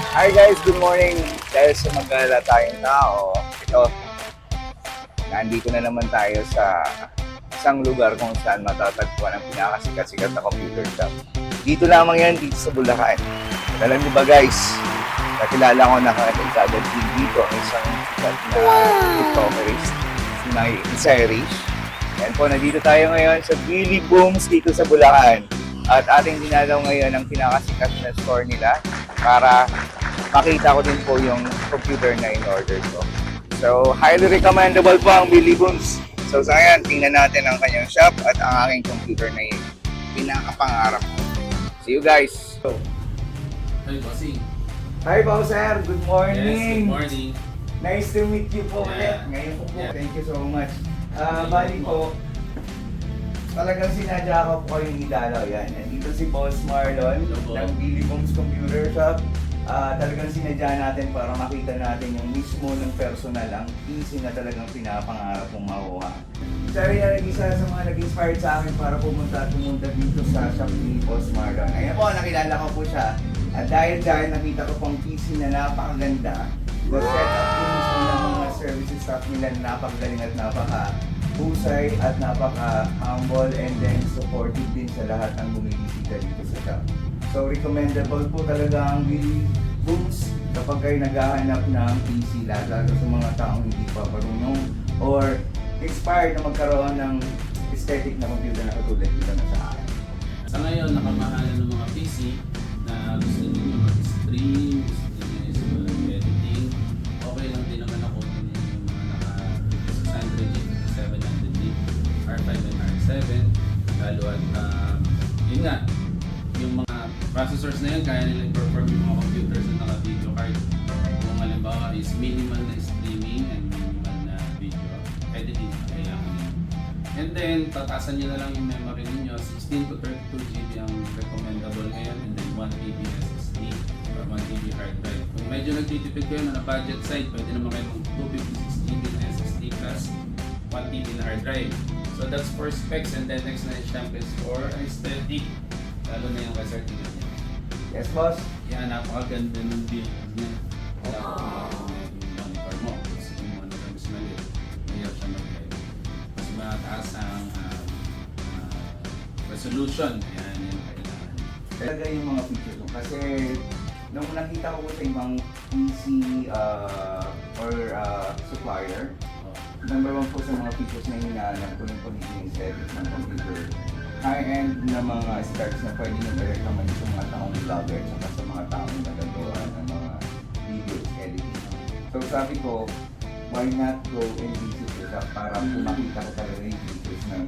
Hi guys, good morning. Dahil sa magala tayong tao, ito, nandito na naman tayo sa isang lugar kung saan matatagpuan ang pinakasikat-sikat na computer shop. Dito lamang yan, dito sa Bulacan. At alam niyo ba guys, nakilala ko na kagad din dito ang isang sikat na TikTokerist, si May Irish. Yan po, nandito tayo ngayon sa Billy Booms dito sa Bulacan. At ating dinalaw ngayon ang pinakasikat na store nila para makita ko din po yung computer na in-order ko. So, highly recommendable po ang Billy Booms. So, sa ngayon, tingnan natin ang kanyang shop at ang aking computer na yun. Pinakapangarap ko. See you guys! Hi, bossing. Hi po, sir! Good morning! Yes, good morning. Nice to meet you po ulit. Yeah. Ngayon po po. Yeah. Thank you so much. Bali po, talagang sinadya ko po kayong idalaw yan. Nandito si Boss Marlon Hello po. ng Billy Booms Computer Shop. Talagang sinadya natin para makita natin yung mismo ng personal, ang PC na talagang pinapangarap kong makuha. Siya rin ang isa sa mga nag-inspired sa akin para pumunta dito sa shop ni Boss Marlon. Ayan po, nakilala ko po siya. At dahil nakita ko pong PC na napakaganda, the setup din mismo ng mga services staff nila napakagaling at napaka-husay at napaka-humble and then supportive din sa lahat ng bumibisita dito sa shop. So recommendable po talaga ang Billy Booms kapag kayo naghahanap ng PC, lalo sa mga taong hindi pa marunong or inspired na magkaroon ng aesthetic na computer na katulad dito na sa akin. Sa ngayon, nakamahalan ng mga PC na gusto niyo mag-stream, gusto niyo mag-editing. Okay lang din naman ako kung yung mga naka-600 GB, 700 GB, R5 and R7. Lalo at yun nga, yung mga processors na yun, kaya nila i-perform yung mga computers na naka-video card. Kung halimbawa is minimal na streaming and minimal na video editing na kailangan nyo. And then, tatasan nyo na lang yung memory ninyo. 16 to 32 GB ang recommendable ngayon, and then 1 TB SSD or 1 TB hard drive. Kung medyo nagtitipid kayo na budget side, pwede naman kayo mag 256 GB na SSD plus 1 TB na hard drive. So that's for specs, and then next na is syempre is for aesthetic. Lalo na yung assertive niya. Yes, boss? Yan, napakaganda ng build niya. Wala ko kung yung monitor mo. Kasi yung monitor mas maliit, mahirap siya mag-drive. Mas mataas ang resolution. Yan, yung kailangan. Talaga yung mga features mo. Kasi nung nakita ko sa ibang PC or supplier, Oh. number one po sa mga features na hinahanap ko yung pagiging aesthetic ng computer. High-end na mga specs na pwede nyo i-recommend sa mga taong vlogger at sa mga taong nagagawa ng mga videos editing. So sabi ko, why not go and visit the shop para makita ko talaga yung features ng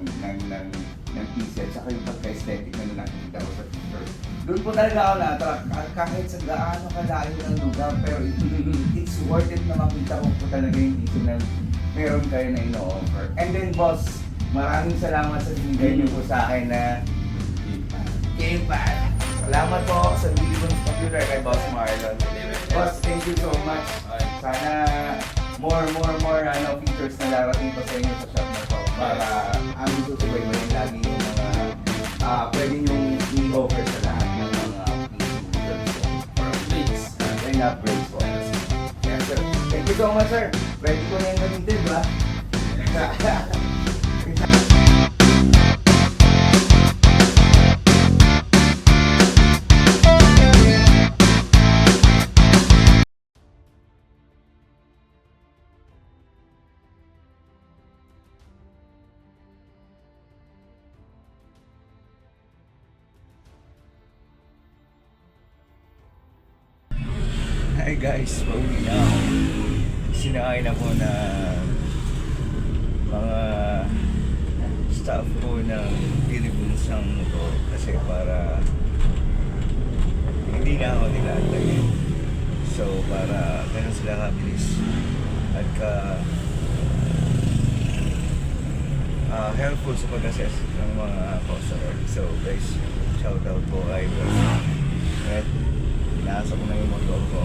PC at saka yung pagka-aesthetic na nakikita ko sa picture. Doon po talaga ako na-attract kahit sa gaano kalayo ng lugar, pero it's worth it na makita ko po talaga yung PC na meron kayo na ino-offer. And then boss, maraming salamat sa binigay niyo po sa akin na gamepad. Salamat po sa Billy Booms Computer kay Boss Marlon. Boss, thank you so much. Sana more features na darating pa sa inyo sa shop na to para aming susubaybayin lagi yung mga pwede niyong i-offer sa lahat ng mga features For updates. and upgrades po. Yes, sir. Thank you so much, sir. Ready ko na yung gamitin, ba? Hi guys, pauwi na ako. Sinakain ako na mga staff ko ng Philippines ng motor kasi para hindi na ako nilalagay. So para ganun sila kabilis at helpful sa pag-assess ng mga customer. So guys, shout out po kay Boss. At nasa ko na yung motor ko.